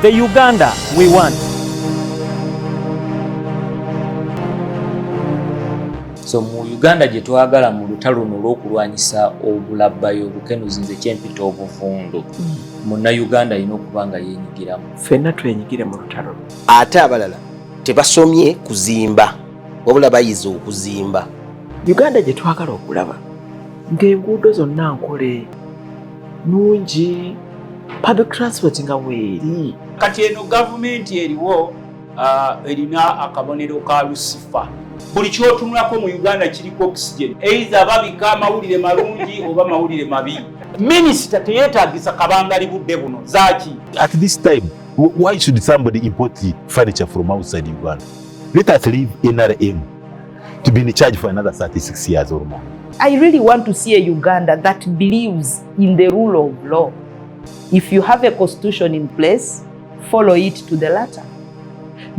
The Uganda we want. So mu Uganda gye twagala mu lutalo luno olw'okulwanyisa obulabbayo obukenuzi nze kyempita obuvundu. Munna Uganda alina okuba nga yeenyigiramu. Ffenna twenyigire mu lutalo. Ate abalala tebasomye kuzimba wabula bayize okuzimba. Uganda gye twagala okulaba ng'enguudo zonna nkole nungi, public transport nga weeri. Kati eno gavumenti eriwo erina akabonero ka Lucifer. Buli kyotunulako mu Uganda kiriko oxygen. Either babika amawulire malungi oba mawulire mabi. Minisita teyeetaagisa kabangali budde buno zaaki. At this time, why should somebody import furniture from outside Uganda? Let us leave NRM to be in charge for another 36 years or more. I really want to see a Uganda that believes in the rule of law. If you have a constitution in place, follow it to the letter.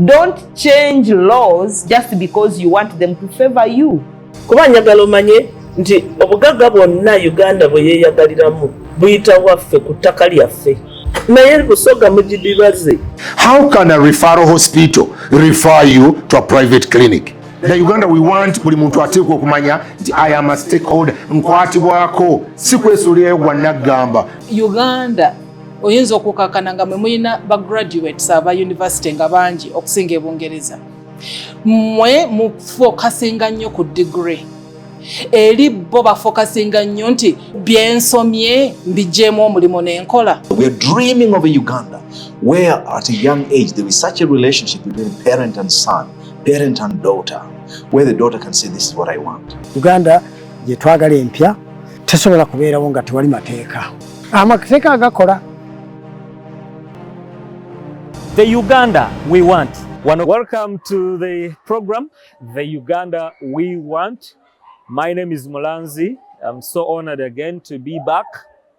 Don't change laws just because you want them to favor you. Kuba njagala omanye nti obugagga bwonna Uganda bwe yeeyagaliramu buyita waffe ku ttaka lyaffe. Naye busoga mugidibaze. How can a referral hospital refer you to a private clinic? The Uganda we want buli muntu ateekwa okumanya nti I am a stakeholder, nkwatibwako si kwesuulirayo gwa naggamba. Uganda oyinza okukakana nga mwe mulina bagraduates aba university nga bangi okusinga ebungereza. Mwe mufokasinga nnyo ku degree. Eri bo bafokasinga nnyo nti byensomye mbijeemu omulimu n'enkola. We are dreaming of a Uganda where at a young age there is such a relationship between parent and son, parent and daughter, where the daughter can say this is what I want. Uganda gye twagala empya tesobola kubeerawo nga tewali mateeka. Amateeka agakola. The Uganda we want. Welcome to the program, The Uganda We Want. My name is Mulanzi. I'm so honored again to be back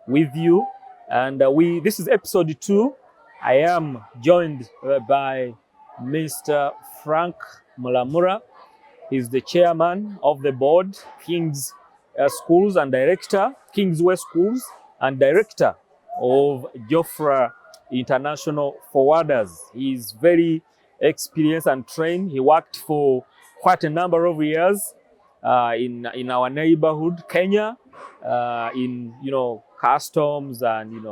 with you. And this is episode 2. I am joined by Mr. Frank Muramura. He's the chairman of the board, King's Schools and director, Kingsway Schools and director of Jofra International Forwarders. He's very experienced and trained. He worked for quite a number of years in our neighborhood, Kenya, in customs and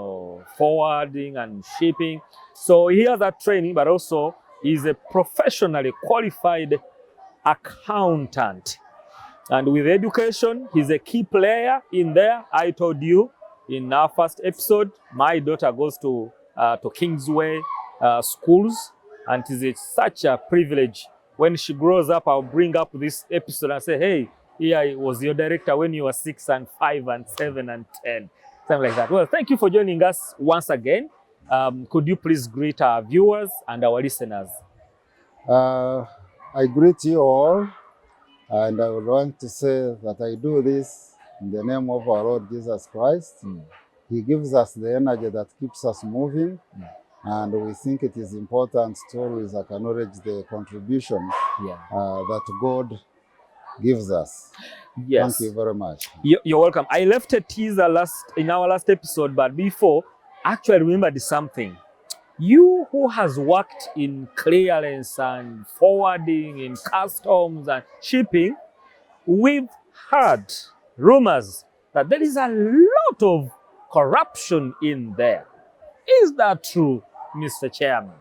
forwarding and shipping. So he has that training, but also he's a professionally qualified accountant. And with education, he's a key player in there. I told you in our first episode, my daughter goes to Kingsway schools, and it is such a privilege. When she grows up, I'll bring up this episode and say, hey, here was your director when you were 6 and 5 and 7 and 10, something like that. Well, thank you for joining us once again. Could you please greet our viewers and our listeners? I greet you all, and I would want to say that I do this in the name of our Lord Jesus Christ. He gives us the energy that keeps us moving, and we think it is important to always acknowledge the contribution that God gives us. Yes. Thank you very much. You're welcome. I left a teaser in our last episode, but before, actually remembered something. You who has worked in clearance and forwarding, in customs and shipping, we've heard rumors that there is a lot of corruption in there. Is that true, Mr. Chairman?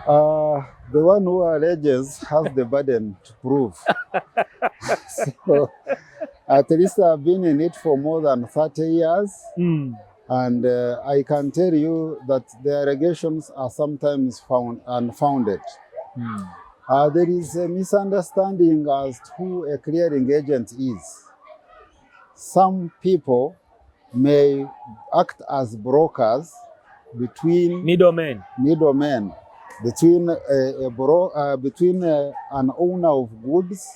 The one who alleges has the burden to prove. So, at least I've been in it for more than 30 years. And I can tell you that the allegations are sometimes unfounded. There is a misunderstanding as to who a clearing agent is. Some people may act as brokers between middlemen between between an owner of goods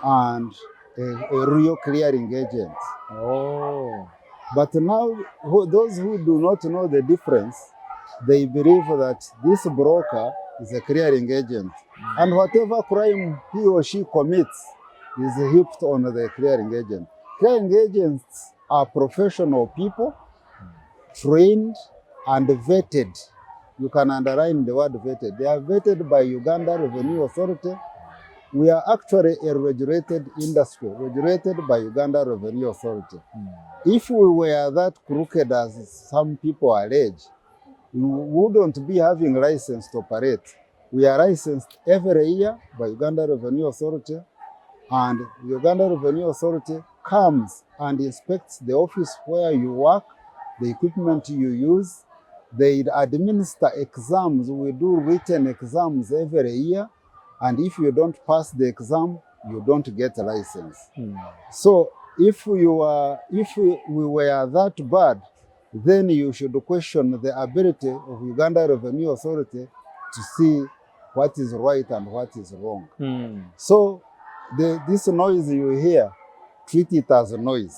and a real clearing agent. Oh. But now, those who do not know the difference, they believe that this broker is a clearing agent. And whatever crime he or she commits is heaped on the clearing agent. Clearing agents are professional people, trained and vetted you can underline the word vetted. They are vetted by Uganda Revenue Authority. We are actually a regulated industry, regulated by Uganda Revenue Authority. If we were that crooked as some people allege, we wouldn't be having license to operate. We are licensed every year by Uganda Revenue Authority, and the Uganda Revenue Authority comes and inspects the office where you work, the equipment you use. They administer exams. We do written exams every year, and if you don't pass the exam, you don't get a license. So if we were that bad, then you should question the ability of Uganda Revenue Authority to see what is right and what is wrong. So this noise you hear, treat it as a noise.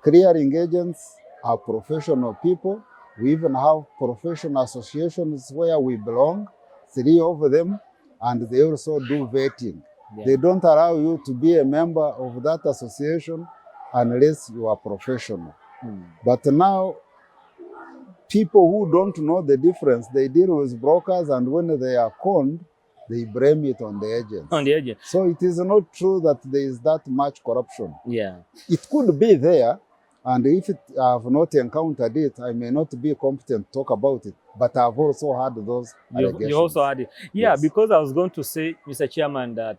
Clearing agents are professional people. We even have professional associations where we belong, 3 of them, and they also do vetting. They don't allow you to be a member of that association unless you are professional. But now, people who don't know the difference, they deal with brokers, and when they are conned, they blame it on the agents. On the agent. So it is not true that there is that much corruption. Yeah. It could be there, and if I have not encountered it, I may not be competent to talk about it, but I've also had those allegations. You also had it. Yeah, Yes. because I was going to say, Mr. Chairman, that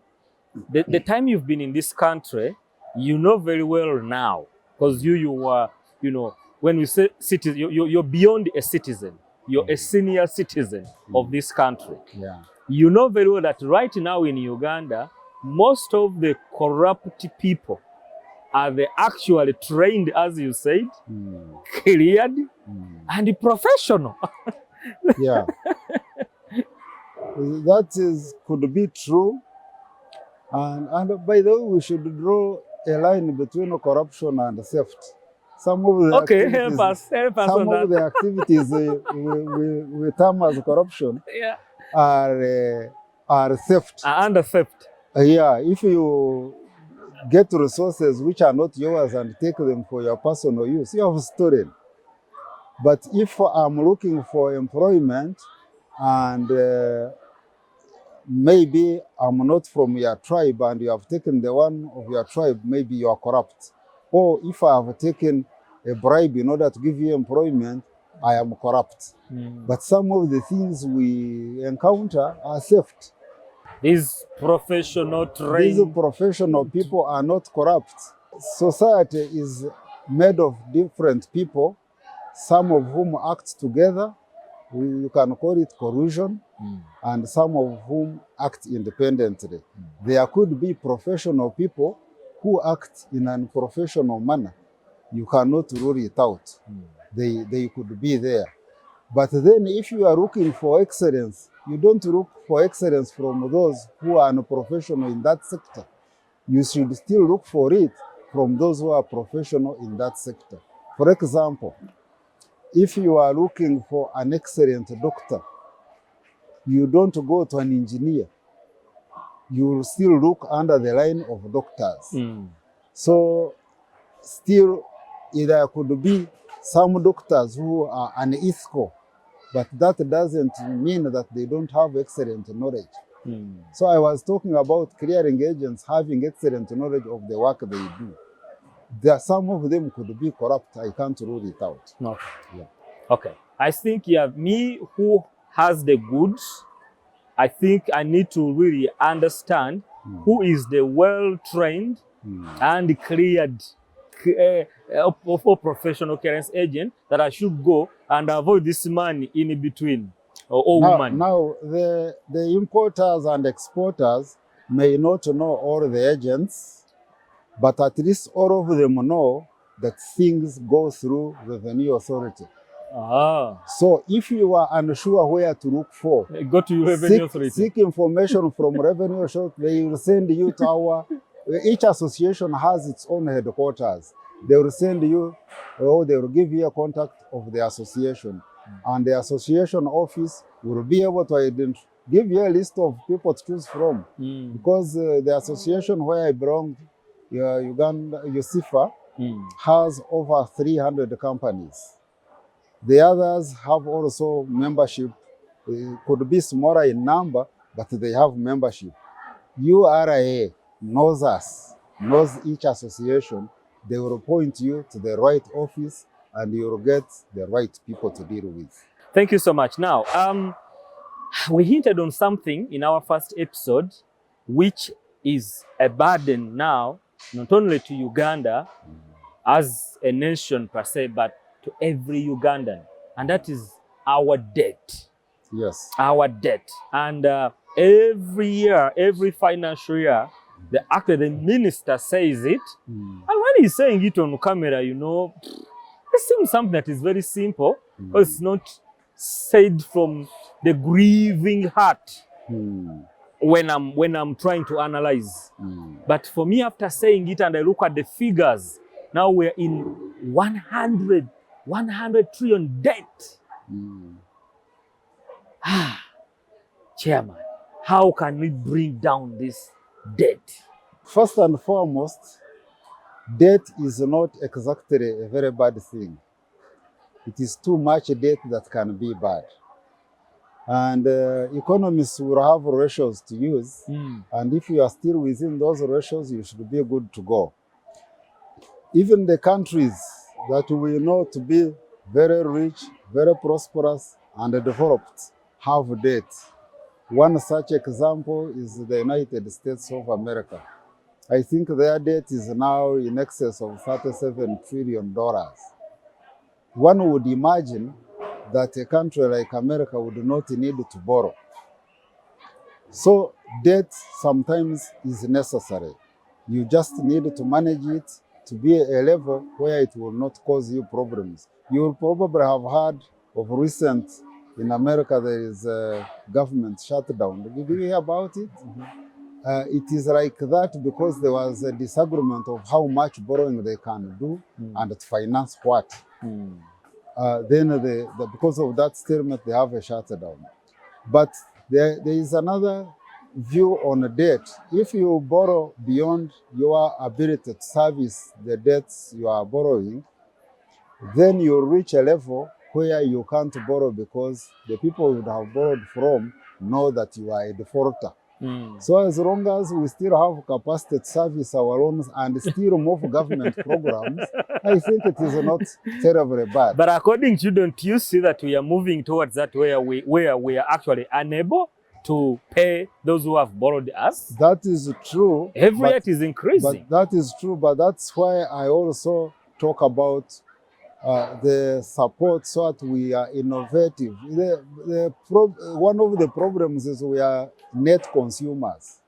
the time you've been in this country, you know very well now, because you were, you know, when we say citizen, you're beyond a citizen. You're a senior citizen of this country. Yeah. You know very well that right now in Uganda, most of the corrupt people are they actually trained, as you said, cleared, and professional. Yeah. That could be true. And by the way, we should draw a line between corruption and theft. Some of the help us some on of that. the activities we term as corruption Yeah. are theft. And theft. Yeah, if you get resources which are not yours and take them for your personal use, you have stolen. But if I'm looking for employment and maybe I'm not from your tribe and you have taken the one of your tribe, maybe you are corrupt. Or if I have taken a bribe in order to give you employment, I am corrupt. But some of the things we encounter are theft. These professional trained. These professional people are not corrupt. Society is made of different people, some of whom act together. You can call it collusion, and some of whom act independently. There could be professional people who act in an unprofessional manner. You cannot rule it out. They could be there. But then if you are looking for excellence, you don't look for excellence from those who are unprofessional in that sector. You should still look for it from those who are professional in that sector. For example, if you are looking for an excellent doctor, you don't go to an engineer. You will still look under the line of doctors. So still, there could be some doctors who are unethical, but that doesn't mean that they don't have excellent knowledge. So I was talking about clearing agents having excellent knowledge of the work they do. Some of them could be corrupt. I can't rule it out. Okay. Yeah. Okay. I think me who has the goods, I think I need to really understand who is the well-trained and cleared professional clearance agent that I should go and avoid this man in between or woman. Now the importers and exporters may not know all the agents, but at least all of them know that things go through the Revenue Authority. So if you are unsure where to look for, go to Revenue Authority. Seek information from Revenue Authority. They will send you to our. Each association has its own headquarters. They will send you, or they will give you a contact of the association, and the association office will be able to give you a list of people to choose from. Because the association where I belong, Uganda, USIFA, has over 300 companies. The others have also membership It could be smaller in number, but they have membership. URA knows us, knows each association. They will point you to the right office and you will get the right people to deal with. Thank you so much. Now, we hinted on something in our first episode, which is a burden now, not only to Uganda as a nation per se, but to every Ugandan, and that is our debt. Yes. Our debt. And every year, every financial year, actually the minister says it, and when he's saying it on camera, you know, it seems something that is very simple, but it's not said from the grieving heart when I'm trying to analyze. But for me, after saying it and I look at the figures, now we're in 100 trillion debt. Chairman, how can we bring down this debt? First and foremost, debt is not exactly a very bad thing. It is too much debt that can be bad. And economists will have ratios to use. And if you are still within those ratios, you should be good to go. Even the countries that we know to be very rich, very prosperous, and developed have debt. One such example is the United States of America. I think their debt is now in excess of $37 trillion. One would imagine that a country like America would not need to borrow. So debt sometimes is necessary. You just need to manage it to be a level where it will not cause you problems. You will probably have heard of recent in America there is a government shutdown. Did you hear about it? It is like that because there was a disagreement of how much borrowing they can do and to finance what. Then because of that stalemate, they have a shutdown. But there is another view on debt. If you borrow beyond your ability to service the debts you are borrowing, then you reach a level where you can't borrow because the people you would have borrowed from know that you are a defaulter. So as long as we still have capacity to service our loans and still move government programs, I think it is not terribly bad. But according to you, don't you see that we are moving towards that where we are actually unable to pay those who have borrowed us? That is true. Every year it is increasing. But that is true, but that's why I also talk about the support so that we are innovative. One of the problems is we are net consumers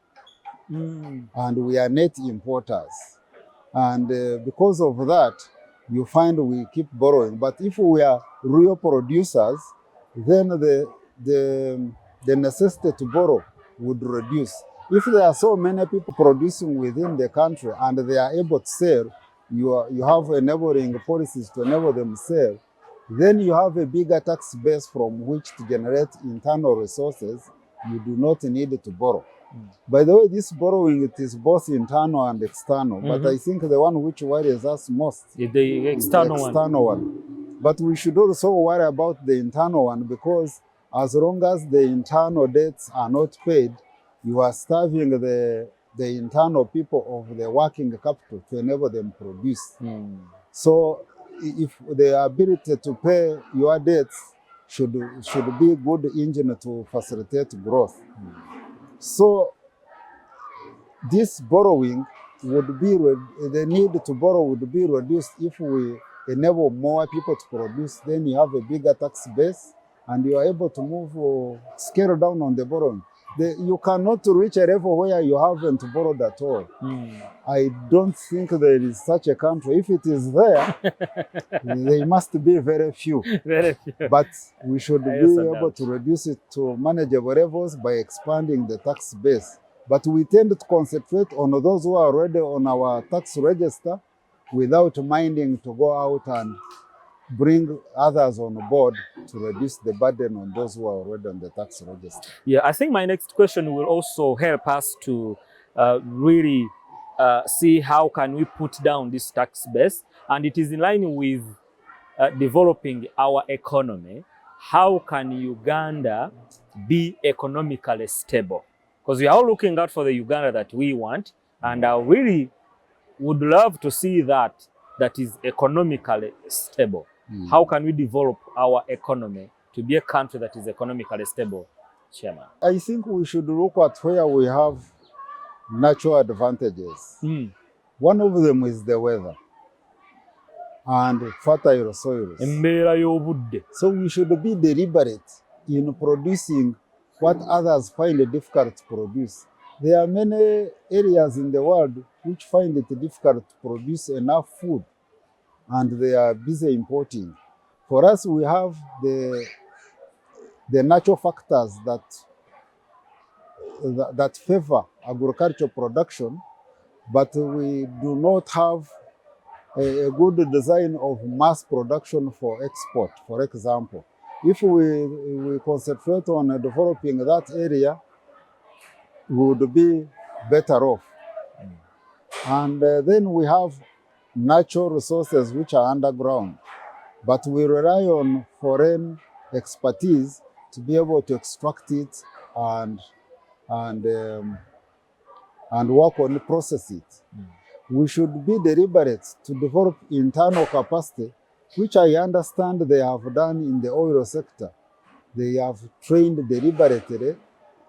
and we are net importers. And because of that, you find we keep borrowing. But if we are real producers, then the necessity to borrow would reduce. If there are so many people producing within the country and they are able to sell, you have enabling policies to enable them sell, then you have a bigger tax base from which to generate internal resources. You do not need to borrow. By the way, this borrowing, it is both internal and external, but I think the one which worries us most is the external one. But we should also worry about the internal one because as long as the internal debts are not paid, you are starving the internal people of the working capital to enable them produce. So if the ability to pay your debts should be a good engine to facilitate growth. So this borrowing would be, the need to borrow would be reduced if we enable more people to produce, then you have a bigger tax base and you are able to move, scale down on the borrowing. You cannot reach a level where you haven't borrowed at all. I don't think there is such a country. If it is there, they must be very few. Very few. But we should be able to reduce it to manageable levels by expanding the tax base. But we tend to concentrate on those who are already on our tax register without minding to go out and bring others on board to reduce the burden on those who are already on the tax register. Yeah, I think my next question will also help us to really see how can we put down this tax base, and it is in line with developing our economy. how can Uganda be economically stable? Because we are all looking out for the Uganda that we want, and I really would love to see that is economically stable. How can we develop our economy to be a country that is economically stable, Chairman? I think we should look at where we have natural advantages. One of them is the weather and fertile soils. So we should be deliberate in producing what others find it difficult to produce. There are many areas in the world which find it difficult to produce enough food, and they are busy importing. For us, we have the natural factors that favor agricultural production, but we do not have a good design of mass production for export. For example, if we concentrate on developing that area, we would be better off. And then we have natural resources which are underground, but we rely on foreign expertise to be able to extract it and work on it, process it. We should be deliberate to develop internal capacity, which I understand they have done in the oil sector. They have trained deliberately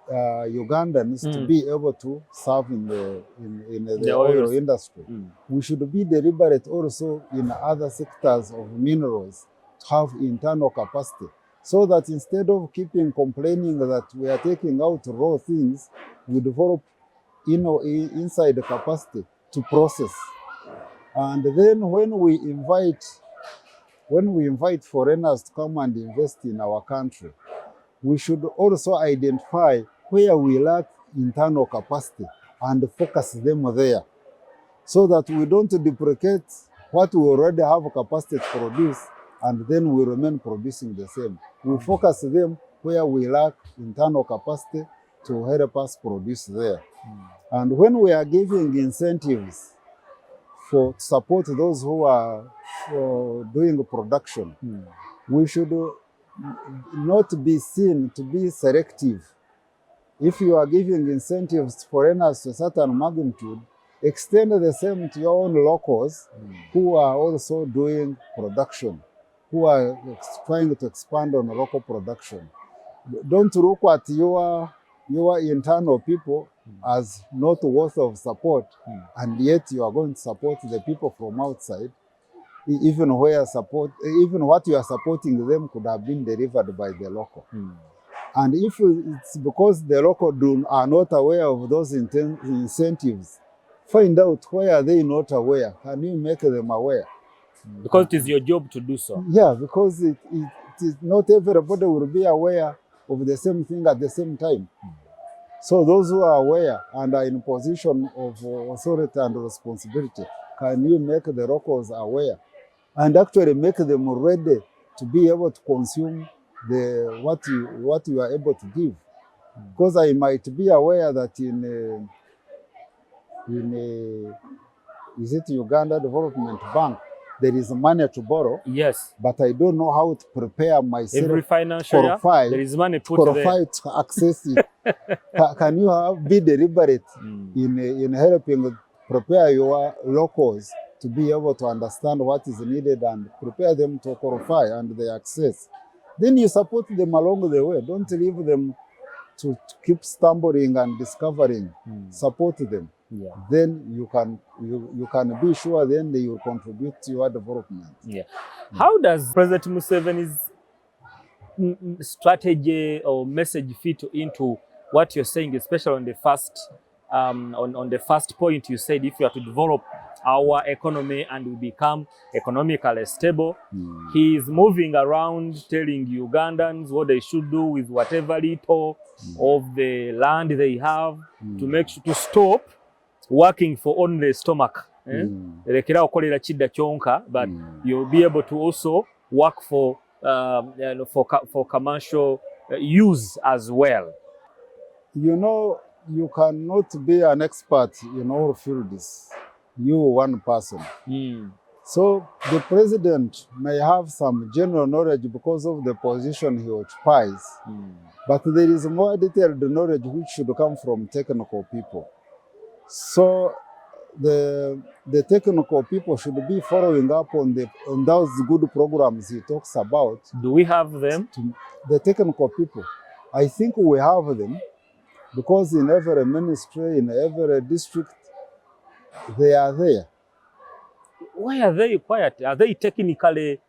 Ugandans to be able to serve in the oil industry. We should be deliberate also in other sectors of minerals to have internal capacity, so that instead of keeping complaining that we are taking out raw things, we develop inside the capacity to process. And then when we invite foreigners to come and invest in our country, we should also identify where we lack internal capacity and focus them there, so that we don't duplicate what we already have capacity to produce and then we remain producing the same. We focus them where we lack internal capacity to help us produce there. And when we are giving incentives to support those who are doing production, we should not be seen to be selective. If you are giving incentives to foreigners to a certain magnitude, extend the same to your own locals who are also doing production, who are trying to expand on local production. Don't look at your internal people as not worth of support, and yet you are going to support the people from outside, even what you are supporting them could have been delivered by the local. And if it's because the local are not aware of those incentives, find out why are they not aware. Can you make them aware? Because it is your job to do so. Yeah, because it is not everybody will be aware of the same thing at the same time. So those who are aware and are in position of authority and responsibility, can you make the locals aware and actually make them ready to be able to consume what you are able to give? Because I might be aware that in is it Uganda Development Bank, there is money to borrow. Yes. But I don't know how to prepare myself. Every financial year, there is money put there. To access it. Can you be deliberate in helping prepare your locals to be able to understand what is needed and prepare them to qualify and they access? Then you support them along the way. Don't leave them to keep stumbling and discovering. Support them. Yeah. Then you can be sure then they will contribute to your development. Yeah. How does President Museveni's strategy or message fit into what you're saying, especially on the first on the first point you said, if you are to develop our economy and we become economically stable, he is moving around telling Ugandans what they should do with whatever little of the land they have to make sure to stop working for only stomach. But you'll be able to also work for commercial use as well. You know, you cannot be an expert in all fields, you one person. So the president may have some general knowledge because of the position he occupies, but there is more detailed knowledge which should come from technical people. So the technical people should be following up on those good programs he talks about. Do we have them? The technical people, I think we have them, because in every ministry, in every district, they are there. Why are they quiet? Are they technically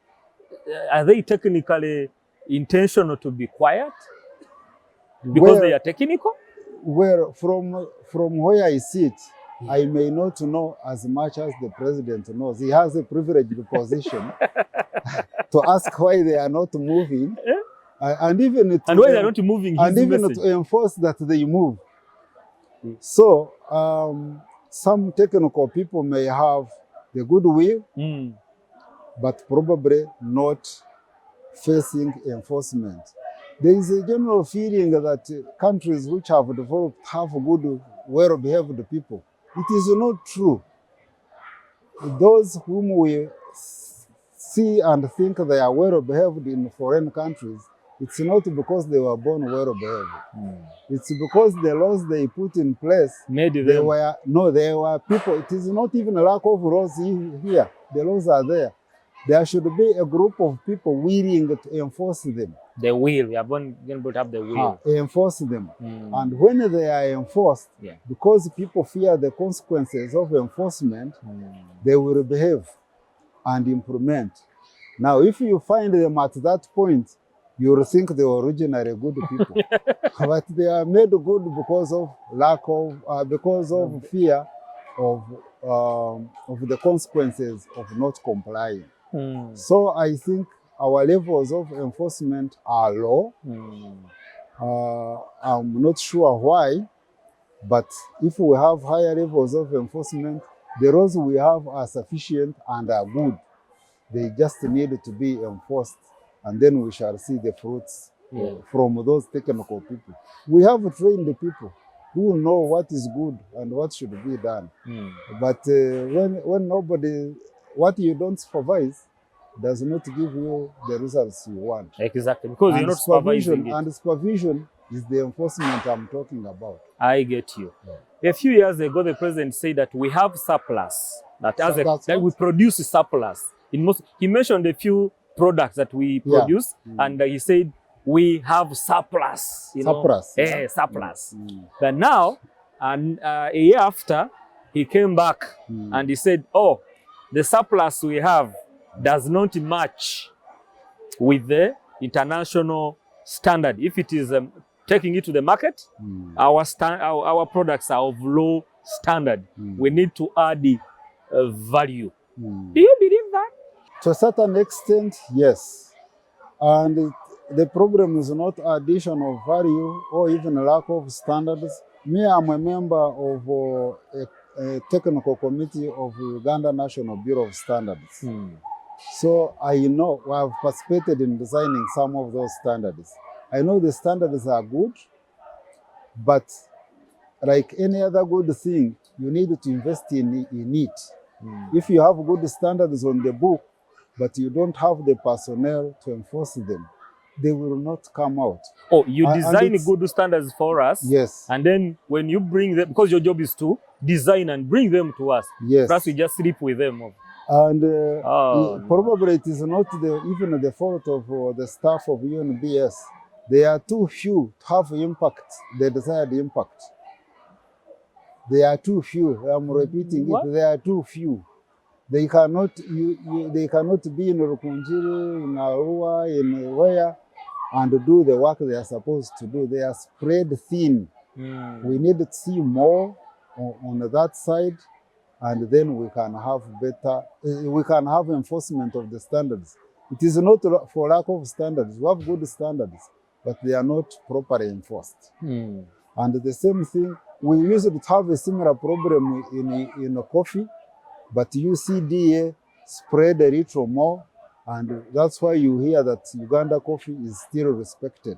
intentional to be quiet? Because they are technical? Well, from where I sit, I may not know as much as the president knows. He has a privileged position to ask why they are not moving, and even why they are not moving, and even to enforce that they move. So some technical people may have the goodwill, but probably not facing enforcement. There is a general feeling that countries which have developed have good, well-behaved people. It is not true. Those whom we see and think they are well-behaved in foreign countries, it's not because they were born well-behaved. It's because the laws they put in place, they were people. It is not even a lack of laws here. The laws are there. There should be a group of people willing to enforce them. The will, we are going to have the will. Enforce them. And when they are enforced, because people fear the consequences of enforcement, they will behave and implement. Now, if you find them at that point, you will think they were originally good people. But they are made good because of because of fear of the consequences of not complying. So I think our levels of enforcement are low. I'm not sure why, but if we have higher levels of enforcement, the laws we have are sufficient and are good. They just need to be enforced, and then we shall see the fruits from those technical people. We have trained people who know what is good and what should be done. But when nobody, what you don't supervise does not give you the results you want. Exactly, because you're not supervising it. And supervision is the enforcement I'm talking about. I get you. A few years ago, the president said that we have surplus, that we produce surplus. He mentioned a few products that we produce, and he said we have surplus. Surplus. But now, and a year after, he came back and he said, "Oh, the surplus we have does not match with the international standard. If it is taking it to the market, our products are of low standard. We need to add value." Do you believe that? To a certain extent, yes. And the problem is not addition of value or even lack of standards. Me, I'm a member of a technical committee of Uganda National Bureau of Standards. So I know, I've participated in designing some of those standards. I know the standards are good, but like any other good thing, you need to invest in it. If you have good standards on the book, but you don't have the personnel to enforce them, they will not come out. Oh, you design good standards for us? Yes. And then when you bring them, because your job is to design and bring them to us, plus we just sleep with them. And probably it is not even the fault of the staff of UNBS. They are too few to have impact, the desired impact. They are too few. I'm repeating it. They are too few. They cannot. They cannot be in Rukunjiri, in Arua, in where, and do the work they are supposed to do. They are spread thin. We need to see more on that side, and then we can have better. We can have enforcement of the standards. It is not for lack of standards. We have good standards, but they are not properly enforced. And the same thing. We used to have a similar problem in coffee, but UCDA spread a little more, and that's why you hear that Uganda coffee is still respected,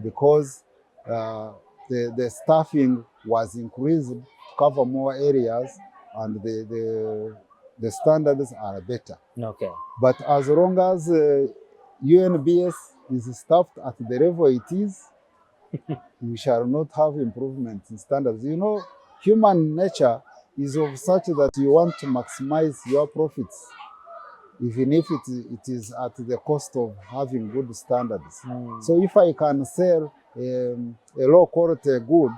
because the staffing was increased to cover more areas, and the standards are better. Okay. But as long as UNBS is staffed at the level it is, we shall not have improvement in standards. You know, human nature is of such that you want to maximize your profits, even if it is at the cost of having good standards. So if I can sell a low quality good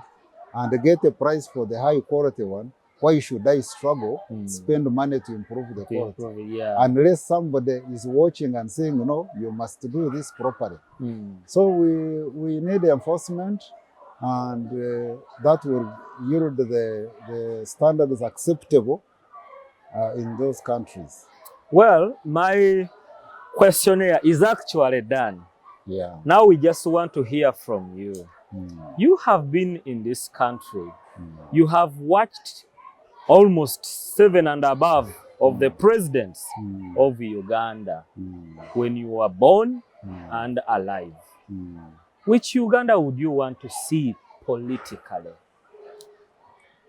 and get a price for the high quality one, why should I struggle, spend money to improve the quality? Yeah. Unless somebody is watching and saying, no, you must do this properly. So we need enforcement, and that will yield the standards acceptable in those countries. Well, my questionnaire is actually done. Yeah. Now we just want to hear from you. You have been in this country. You have watched almost 7 and above of the presidents of Uganda when you were born and alive. Which Uganda would you want to see politically?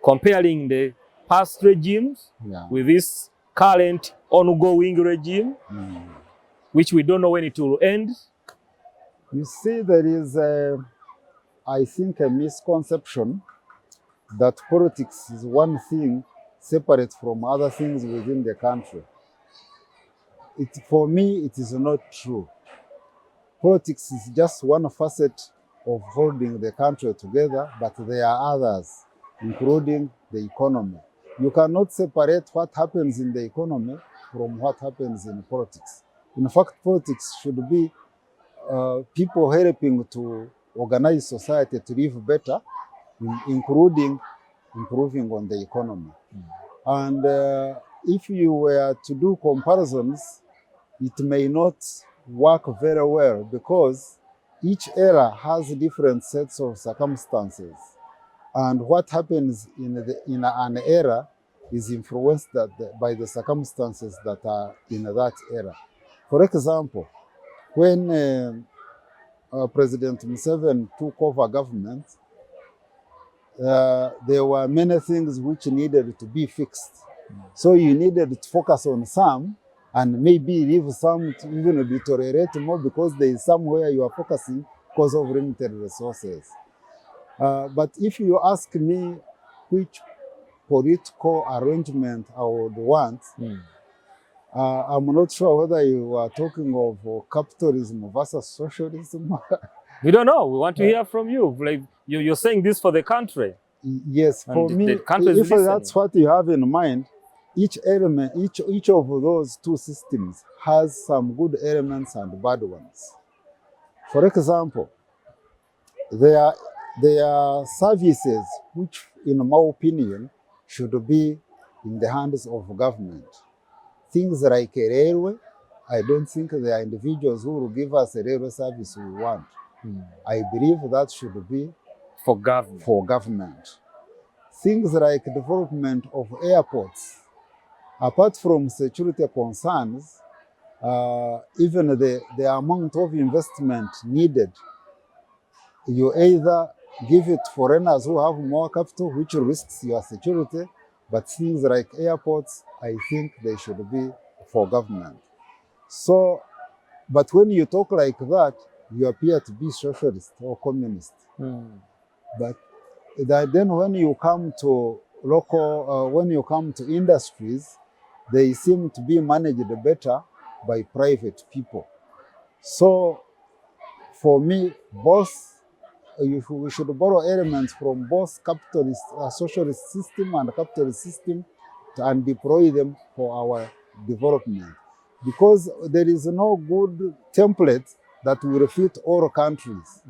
Comparing the past regimes with this current ongoing regime, which we don't know when it will end. You see, there is, I think, a misconception that politics is one thing separate from other things within the country. For me, it is not true. Politics is just one facet of holding the country together, but there are others, including the economy. You cannot separate what happens in the economy from what happens in politics. In fact, politics should be people helping to organize society to live better, including improving on the economy. And if you were to do comparisons, it may not work very well because each era has different sets of circumstances. And what happens in an era is influenced by the circumstances that are in that era. For example, when President Museveni took over government, there were many things which needed to be fixed. So you needed to focus on some and maybe leave some to even deteriorate more because there is somewhere you are focusing because of limited resources. But if you ask me which political arrangement I would want, I'm not sure whether you are talking of capitalism versus socialism. We don't know. We want to hear from you. Like you're saying this for the country. Yes, for me, if that's what you have in mind, each element, each of those two systems has some good elements and bad ones. For example, there are services which, in my opinion, should be in the hands of government. Things like a railway, I don't think there are individuals who will give us a railway service we want. I believe that should be for government. Things like development of airports, apart from security concerns, even the amount of investment needed, you either give it to foreigners who have more capital, which risks your security, but things like airports, I think they should be for government. So, but when you talk like that, you appear to be socialist or communist. But then when you come to when you come to industries, they seem to be managed better by private people. So for me, we should borrow elements from both capitalist, socialist system and capitalist system and deploy them for our development. Because there is no good template that will fit all countries.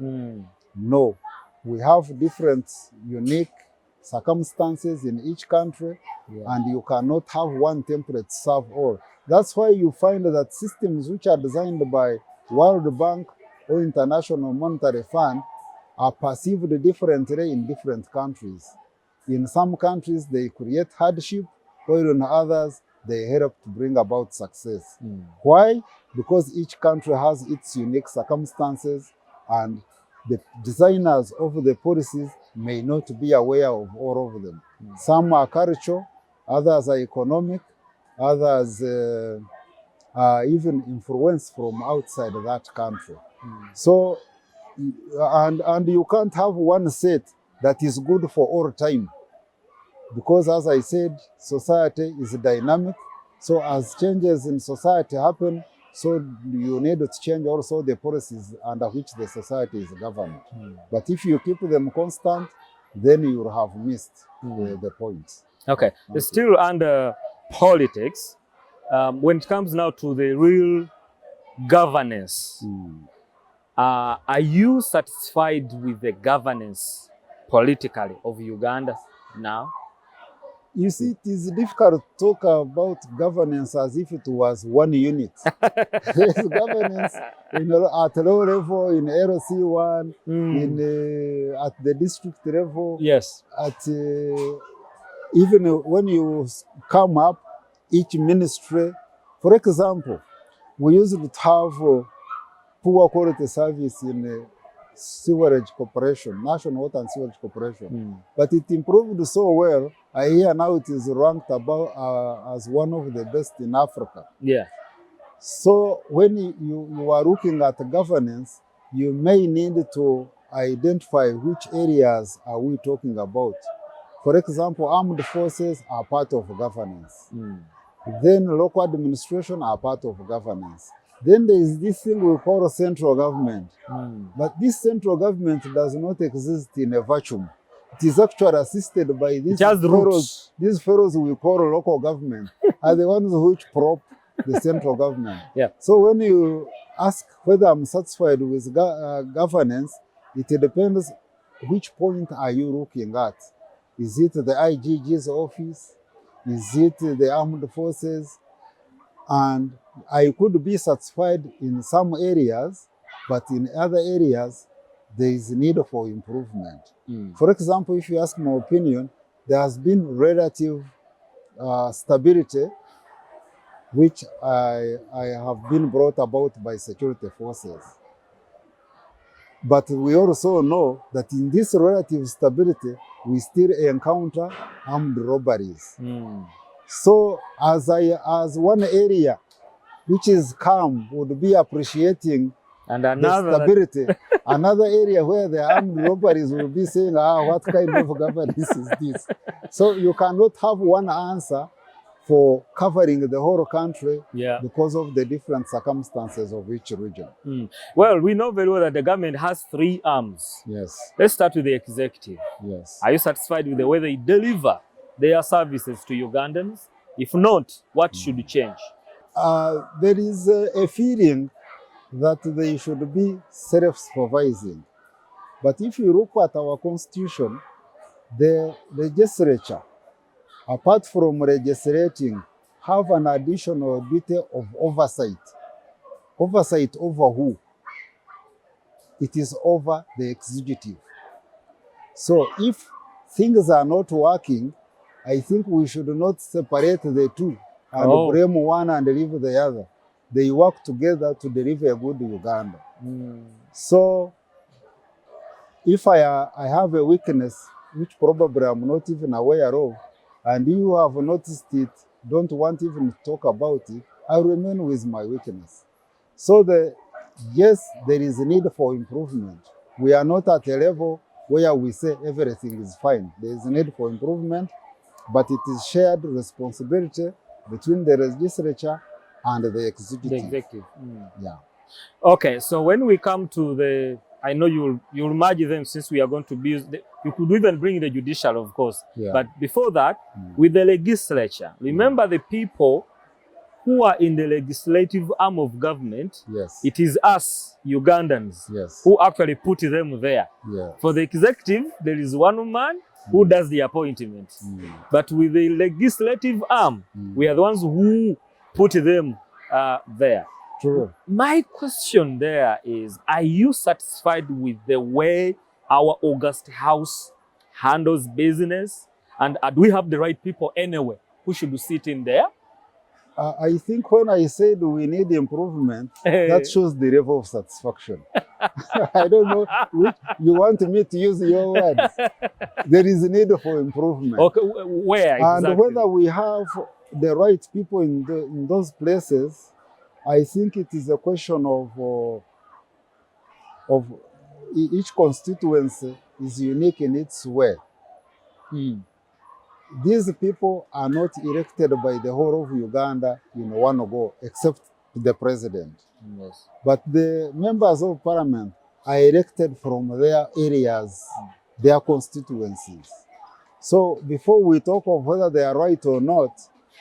No, we have different unique circumstances in each country, and you cannot have one template to serve all. That's why you find that systems which are designed by World Bank or International Monetary Fund are perceived differently in different countries. In some countries, they create hardship, while in others, they help to bring about success. Why? Because each country has its unique circumstances, and the designers of the policies may not be aware of all of them. Some are cultural, others are economic, others even influence from outside that country. So, and you can't have one set that is good for all time. Because as I said, society is dynamic. So as changes in society happen, so you need to change also the policies under which the society is governed. But if you keep them constant, then you will have missed the point. Okay, still under politics, when it comes now to the real governance, are you satisfied with the governance politically of Uganda now? You see, it is difficult to talk about governance as if it was one unit. There is governance at low level, in LC1, at the district level. Yes. At even when you come up, each ministry. For example, we used to have poor quality service in Sewerage Corporation, National Water and Sewerage Corporation. But it improved so well. I hear now it is ranked about as one of the best in Africa. Yeah. So when you are looking at governance, you may need to identify which areas are we talking about. For example, armed forces are part of governance. Then local administration are part of governance. Then there is this thing we call central government. But this central government does not exist in a vacuum. It is actually assisted by these fellows. These fellows we call local government are the ones which prop the central government. Yeah. So when you ask whether I'm satisfied with governance, it depends which point are you looking at. Is it the IGG's office? Is it the armed forces? And I could be satisfied in some areas, but in other areas, there is need for improvement. For example, if you ask my opinion, there has been relative stability, which I have been brought about by security forces. But we also know that in this relative stability, we still encounter armed robberies. So as one area which is calm would be appreciating the stability, another area where the armed robberies will be saying, what kind of governance is this? So you cannot have one answer for covering the whole country because of the different circumstances of each region. Well, we know very well that the government has 3 arms. Yes. Let's start with the executive. Yes. Are you satisfied with the way they deliver their services to Ugandans? If not, what should change? There is a feeling that they should be self-supervising. But if you look at our constitution, the legislature, apart from legislating, have an additional duty of oversight. Oversight over who? It is over the executive. So if things are not working, I think we should not separate the two and blame one and leave the other. They work together to deliver a good Uganda. So if I have a weakness, which probably I'm not even aware of, and you have noticed it, don't want even to talk about it, I remain with my weakness. So yes, there is a need for improvement. We are not at a level where we say everything is fine. There is a need for improvement, but it is shared responsibility between the legislature and the executive. The executive. Yeah. Okay, so when we come to the, I know you'll merge them since we are going to be, you could even bring the judicial, of course. Yeah. But before that, with the legislature, remember the people who are in the legislative arm of government, it is us, Ugandans, who actually put them there. For the executive, there is one man who does the appointment. But with the legislative arm, we are the ones who put them there. True. My question there is, are you satisfied with the way our August House handles business? And do we have the right people anyway who should sit in there? I think when I said we need improvement, that shows the level of satisfaction. I don't know which you want me to use your words. There is a need for improvement. Okay, where exactly? And whether we have the right people in those places, I think it is a question of each constituency is unique in its way. These people are not elected by the whole of Uganda in one go, except the president. Yes. But the members of parliament are elected from their areas, their constituencies. So before we talk of whether they are right or not,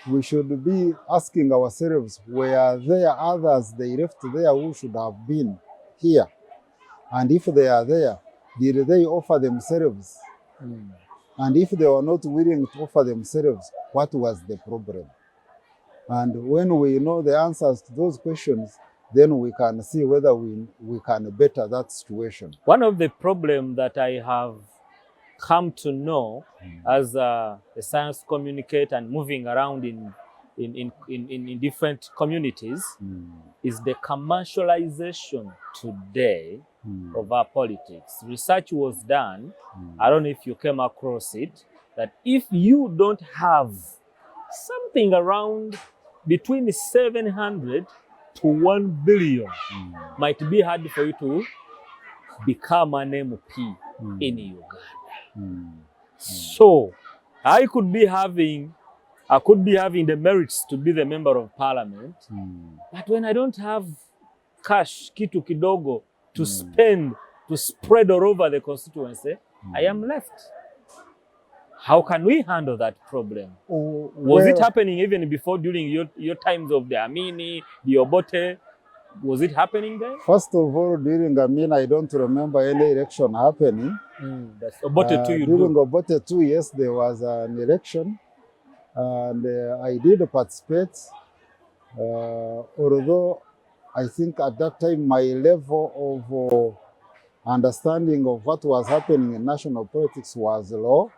we should be asking ourselves, were there others they left there who should have been here? And if they are there, did they offer themselves? And if they were not willing to offer themselves, what was the problem? And when we know the answers to those questions, then we can see whether we can better that situation. One of the problems that I have come to know as a science communicator and moving around in different communities is the commercialization today of our politics. Research was done, I don't know if you came across it, that if you don't have something around between 700 to 1 billion, might be hard for you to become an MP in Uganda. So I could be having the merits to be the member of parliament, but when I don't have cash, kitu kidogo, to spend, to spread all over the constituency, I am left. How can we handle that problem? Was it happening even before, during your times of the Amini, the Obote? Was it happening then? First of all, during Amini, I don't remember any election happening. That's Obote 2 you during do. Obote 2, yes, there was an election, and I did participate. Although I think at that time my level of understanding of what was happening in national politics was low,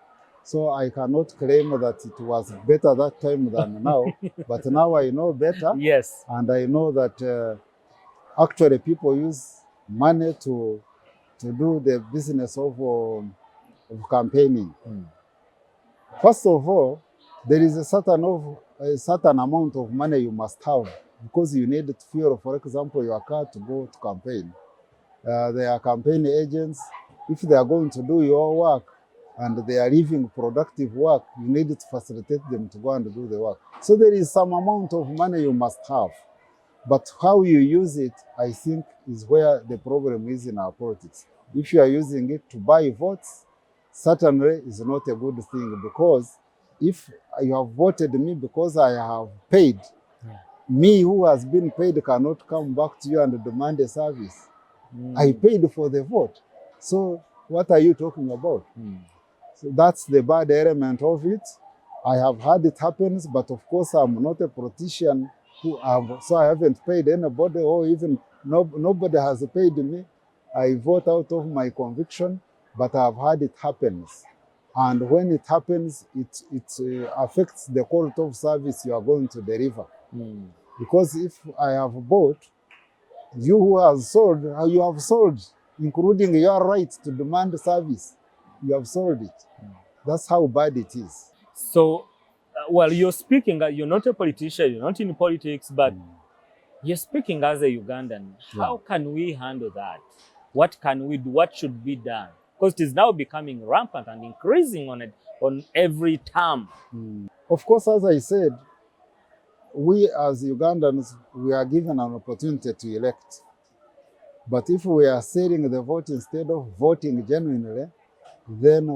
so I cannot claim that it was better that time than now. But now I know better. Yes. And I know that actually people use money to do the business of campaigning. First of all, there is a certain amount of money you must have, because you need to fuel, for example, your car to go to campaign. There are campaign agents. If they are going to do your work and they are leaving productive work, you need to facilitate them to go and do the work. So there is some amount of money you must have. But how you use it, I think, is where the problem is in our politics. If you are using it to buy votes, certainly is not a good thing, because if you have voted me because I have paid, me who has been paid cannot come back to you and demand a service. I paid for the vote. So what are you talking about? So that's the bad element of it. I have had it happen, but of course I'm not a politician so I haven't paid anybody, or even nobody has paid me. I vote out of my conviction, but I've had it happen. And when it happens, it affects the quality of service you are going to deliver. Because if I have bought, you who has sold, you have sold, including your right to demand service. You have sold it. That's how bad it is. So, well, you're speaking, you're not a politician, you're not in politics, but you're speaking as a Ugandan. How can we handle that? What can we do? What should be done? Because it is now becoming rampant and increasing on every term. Of course, as I said, we as Ugandans, we are given an opportunity to elect. But if we are selling the vote instead of voting genuinely, then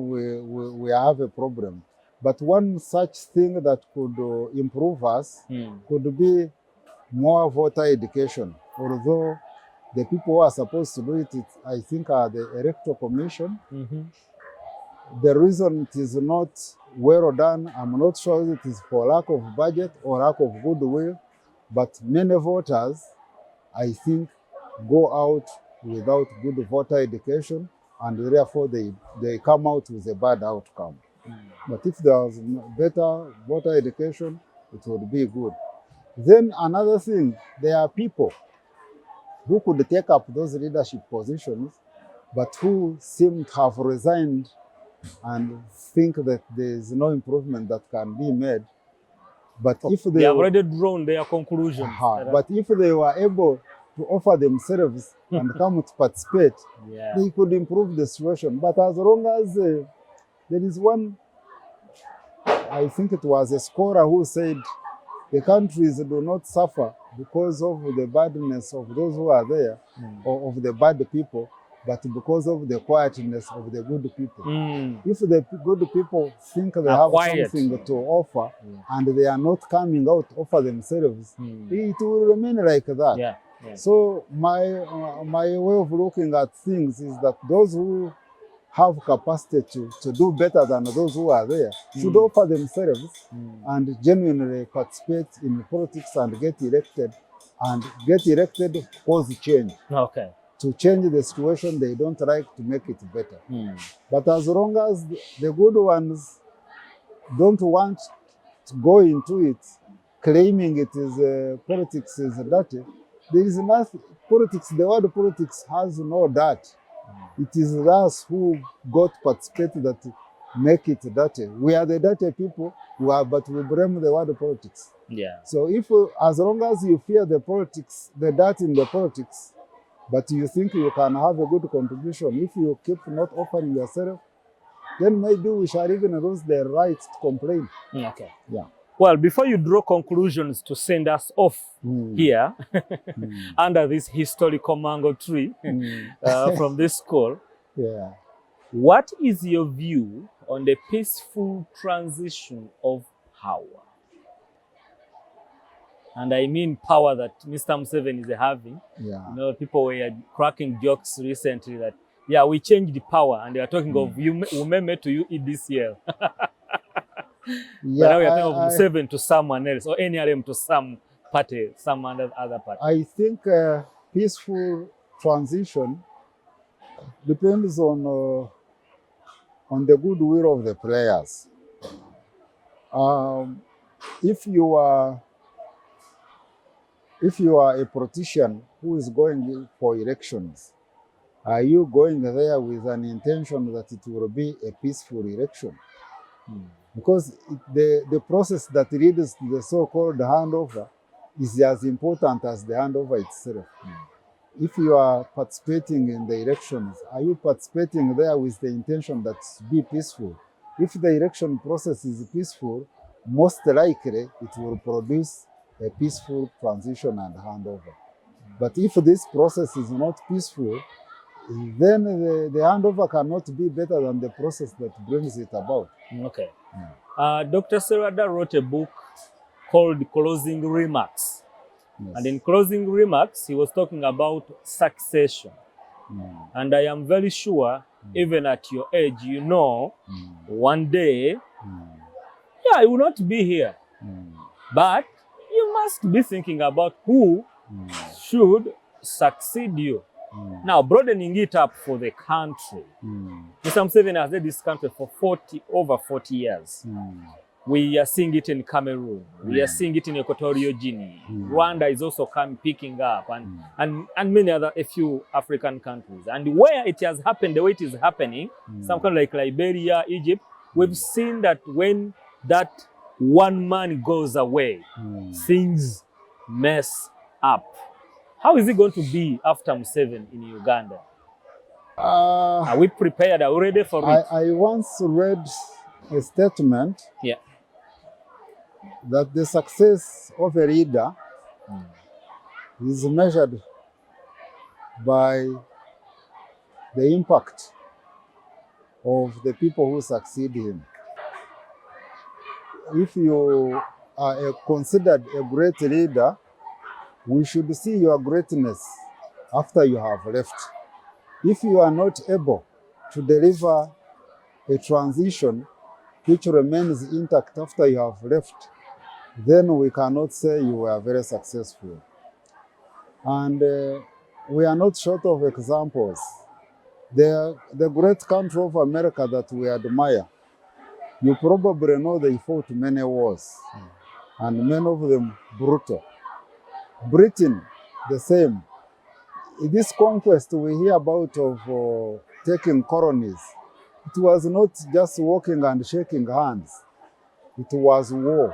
we have a problem. But one such thing that could improve us could be more voter education. Although the people who are supposed to do it, I think, are the Electoral Commission. The reason it is not well done, I'm not sure it is for lack of budget or lack of goodwill, but many voters, I think, go out without good voter education, and therefore they come out with a bad outcome. But if there was better voter education, it would be good. Then another thing, there are people who could take up those leadership positions, but who seem to have resigned and think that there is no improvement that can be made. But if they have already drawn their conclusions. But if they were able to offer themselves and come to participate, they could improve the situation. But as long as there is one, I think it was a scholar who said, the countries do not suffer because of the badness of those who are there, or of the bad people, but because of the quietness of the good people. If the good people think they have something to offer and they are not coming out to offer themselves, it will remain like that. So my way of looking at things is that those who have capacity to do better than those who are there should offer themselves and genuinely participate in politics and get elected cause change. Okay. To change the situation they don't like, to make it better. But as long as the good ones don't want to go into it, claiming it is politics is dirty, there is nothing. Politics, the word politics has no dirt. It is us who got participated that make it dirty. We are the dirty people, but we blame the word politics. So if, as long as you fear the politics, the dirt in the politics, but you think you can have a good contribution, if you keep not offering yourself, then maybe we shall even lose the right to complain. Okay. Well, before you draw conclusions to send us off here under this historical mango tree from this school, what is your view on the peaceful transition of power? And I mean power that Mr. Museveni is having. You know, people were cracking jokes recently that, we changed the power, and they are talking of Umeme to you this year. But now we are talking of Museveni to someone else, or NRM to some party, some other party. I think peaceful transition depends on the goodwill of the players. If you are a politician who is going for elections, are you going there with an intention that it will be a peaceful election? Because the process that leads to the so-called handover is as important as the handover itself. If you are participating in the elections, are you participating there with the intention that it be peaceful? If the election process is peaceful, most likely it will produce a peaceful transition and handover. But if this process is not peaceful, then the handover cannot be better than the process that brings it about. Okay. Dr. Serada wrote a book called Closing Remarks. And in Closing Remarks, he was talking about succession. And I am very sure, even at your age, you know, one day, I will not be here. But you must be thinking about who should succeed you. Now, broadening it up for the country. Mr. Museveni has led this country for over 40 years. We are seeing it in Cameroon. We are seeing it in Equatorial Guinea. Rwanda is also picking up, and many other, a few African countries. And where it has happened, the way it is happening, some kind like Liberia, Egypt, we've seen that when that one man goes away, things mess up. How is it going to be after Museveni in Uganda? Are we prepared already for it? I once read a statement that the success of a leader is measured by the impact of the people who succeed him. If you are considered a great leader, we should see your greatness after you have left. If you are not able to deliver a transition which remains intact after you have left, then we cannot say you were very successful. And we are not short of examples. The great country of America that we admire, you probably know they fought many wars, and many of them brutal. Britain, the same. This conquest we hear about of taking colonies, it was not just walking and shaking hands. It was war.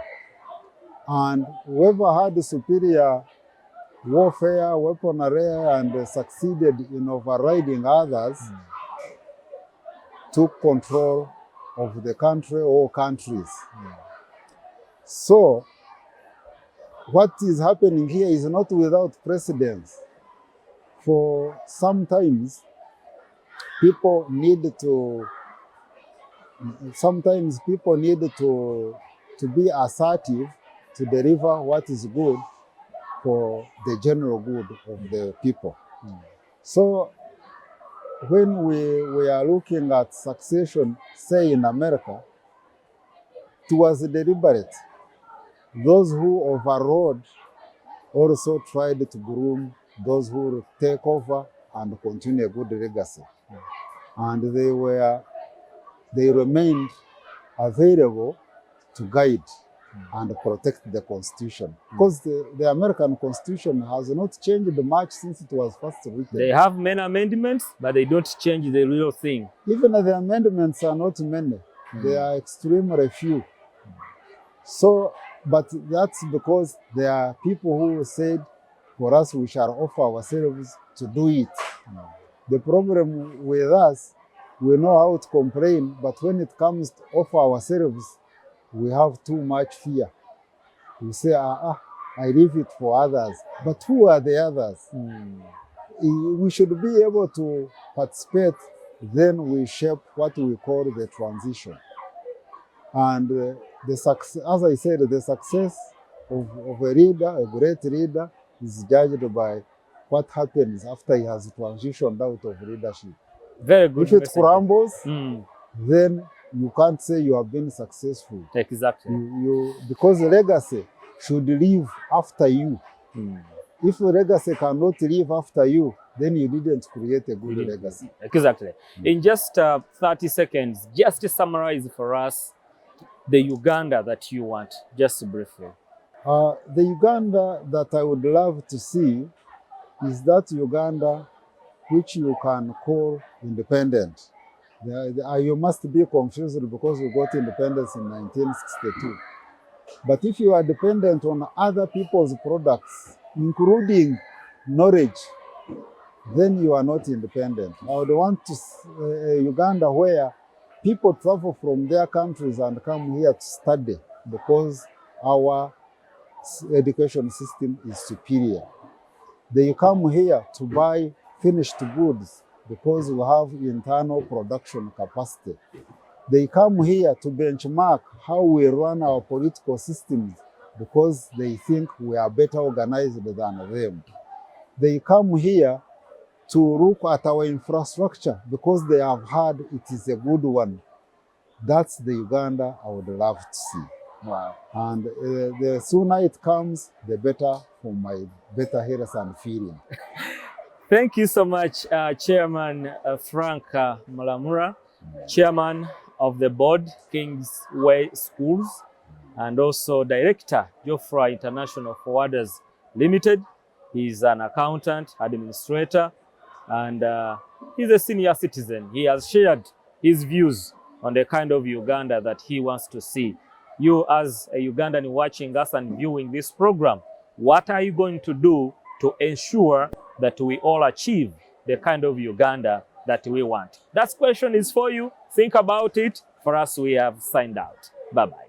And whoever had superior warfare, weaponry, and succeeded in overriding others took control of the country or countries. So what is happening here is not without precedence. For sometimes people need to be assertive to deliver what is good for the general good of the people. So when we are looking at succession, say in America, it was deliberate. Those who overrode also tried to groom those who will take over and continue a good legacy. And they remained available to guide and protect the Constitution. Because the American Constitution has not changed much since it was first written. They have many amendments, but they don't change the real thing. Even the amendments are not many. They are extremely few. So, but that's because there are people who said, for us, we shall offer ourselves to do it. The problem with us, we know how to complain, but when it comes to offer ourselves, we have too much fear. We say, I leave it for others. But who are the others? We should be able to participate, then we shape what we call the transition. And as I said, the success of a leader, a great leader, is judged by what happens after he has transitioned out of leadership. Very good. If it crumbles, then you can't say you have been successful. Exactly. Because the legacy should live after you. If the legacy cannot live after you, then you didn't create a good legacy. Exactly. In just 30 seconds, just to summarize for us the Uganda that you want, just briefly. The Uganda that I would love to see is that Uganda which you can call independent. You must be confused because you got independence in 1962. But if you are dependent on other people's products, including knowledge, then you are not independent. I would want to Uganda where people travel from their countries and come here to study because our education system is superior. They come here to buy finished goods because we have internal production capacity. They come here to benchmark how we run our political systems because they think we are better organized than them. They come here to look at our infrastructure because they have heard it is a good one. That's the Uganda I would love to see. Wow. And the sooner it comes, the better for my better health and feeling. Thank you so much, Chairman Frank Muramura, Chairman of the board, Kingsway Schools, and also Director, Jofra International Forwarders Limited. He's an accountant, administrator, and he's a senior citizen. He has shared his views on the kind of Uganda that he wants to see. You as a Ugandan watching us and viewing this program, what are you going to do to ensure that we all achieve the kind of Uganda that we want? That question is for you. Think about it. For us, we have signed out. Bye-bye.